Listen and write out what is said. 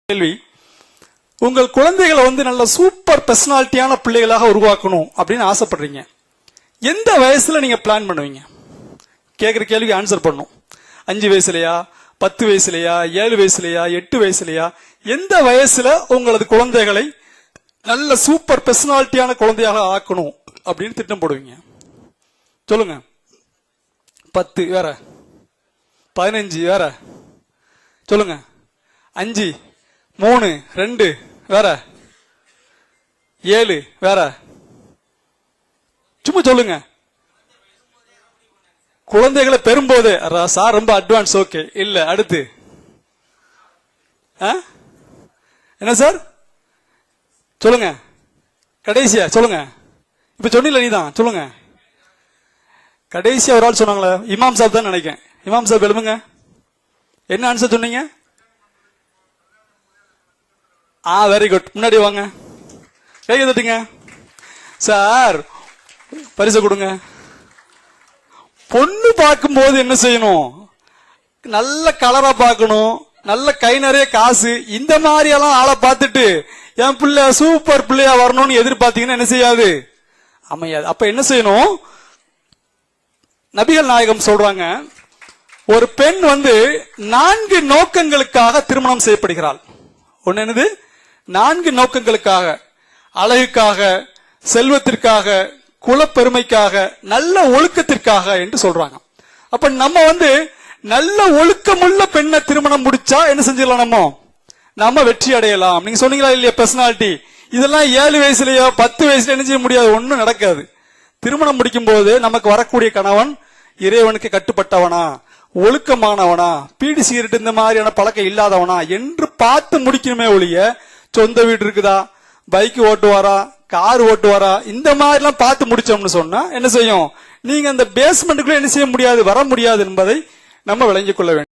கேள்வி, உங்கள் குழந்தைகளை நல்ல சூப்பர் பர்சனாலிட்டியான பிள்ளைகளாக உருவாக்கணும் அப்படின்னு ஆசைப்படுறீங்க. எந்த வயசுல நீங்க பிளான் பண்ணுவீங்க? கேட்கிற கேள்விக்கு ஆன்சர் பண்ணும். 5 வயசுலயா, 10 வயசுலயா, 7 வயசுலயா, 8 வயசுலயா, எந்த வயசுல உங்களது குழந்தைகளை நல்ல சூப்பர் பர்சனாலிட்டியான குழந்தையாக ஆக்கணும் அப்படின்னு திட்டம் போடுவீங்க? சொல்லுங்க. 10 வேற, 15 வேற, சொல்லுங்க. 5, 3, 2 வேற, 7 வேற, சும்மா சொல்லுங்க. குழந்தைகளை பெறும்போது சார் ரொம்ப அட்வான்ஸ். ஓகே, இல்ல அடுத்து என்ன சார் சொல்லுங்க? கடைசியா சொல்லுங்க. இப்ப சொன்னீங்களா? நீதான் சொல்லுங்க. கடைசியா ஒரு ஆள் சொன்னாங்களே, இமாம் சாப் தான் நினைக்கிறேன். இமாம் சாப் எழுதுங்க. என்ன ஆன்சர் சொன்னீங்க? Very good. முன்னாடி வாங்க, கை தட்டுங்க. சார் பரிசு கொடுங்க. பொண்ணு பார்க்கும் போது என்ன செய்யணும்? நல்ல கலரா பார்க்கணும், நல்ல கை நிறைய காசு. இந்த மாதிரி எல்லாம் ஆளை பார்த்துட்டு என் பிள்ளை சூப்பர் பிள்ளையா வரணும்னு எதிர்பார்த்தீங்கன்னா என்ன செய்யாது? அமையாது. அப்ப என்ன செய்யணும்? நபிகள் நாயகம் சொல்றாங்க, ஒரு பெண் 4 நோக்கங்களுக்காக திருமணம் செய்யப்படுகிறாள். ஒன்னு என்னது? 4 நோக்கங்களுக்காக: அழகுக்காக, செல்வத்திற்காக, குலப்பெருமைக்காக, நல்ல ஒழுக்கத்திற்காக என்று சொல்றாங்க. அப்ப நம்ம நல்ல ஒழுக்கமுள்ள பெண்ணை திருமணம் முடிச்சா என்ன செஞ்சிடலாம்? நம்ம வெற்றி அடையலாம். நீங்க சொன்னீங்களா இல்லையா? பர்சனாலிட்டி இதெல்லாம் 7 வயசுலயோ 10 வயசுல என்ன செய்ய முடியாது? ஒன்னும் நடக்காது. திருமணம் முடிக்கும் போது நமக்கு வரக்கூடிய கணவன் இறைவனுக்கு கட்டுப்பட்டவனா, ஒழுக்கமானவனா, பீடி சிகரெட் இந்த மாதிரியான பழக்கம் இல்லாதவனா என்று பார்த்து முடிக்கணுமே ஒழிய, சொந்த வீடு இருக்குதா, பைக் ஓட்டுவாரா, கார் ஓட்டுவாரா, இந்த மாதிரி எல்லாம் பார்த்து முடிச்சோம்னு சொன்னா என்ன செய்யும்? நீங்க அந்த பேஸ்மெண்ட்டுக்குள்ள என்ன செய்ய முடியாது? வர முடியாது என்பதை நம்ம விளங்கிக் கொள்ள வேண்டும்.